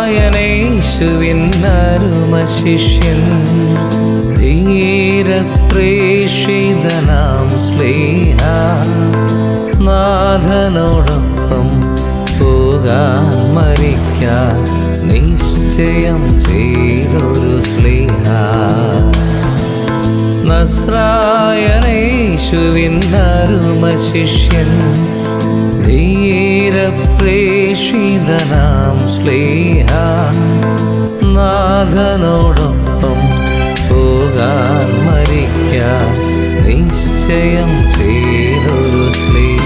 നസ്രായനേശുവിൻ അരുമശിഷ്യൻ ധീരപ്രേഷിതനാം സ്ലേഹ നാഥനോടൊപ്പം പോകാൻ മരിക്കാൻ നിശ്ചയം ചെയ്തൊരു സ്ലേഹ. നസ്രായനേശുവിൻ അരുമശിഷ്യൻ ധീരപ്രേഷിതനാം സ്ലേഹ നാഥനോടൊപ്പം പോകാൻ മരിക്കാൻ നിശ്ചയം ചെയ്തൊരു സ്ലേഹ.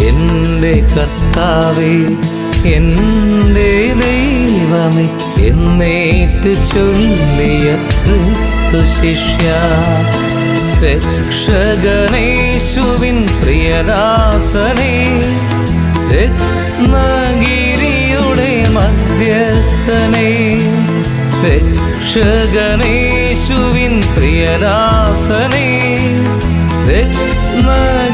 എൻ്റെ കർത്താവേ എൻ്റെ ദൈവമേ എന്നേറ്റു ചൊല്ലിയ ക്രിസ്തു ശിഷ്യ രക്ഷകനേശുവിൻ പ്രിയദാസനേ രത്നഗിരിയുടെ മധ്യസ്ഥനേ രക്ഷകനേശുവിൻ പ്രിയദാസനേ രത്നഗിരിയുടെ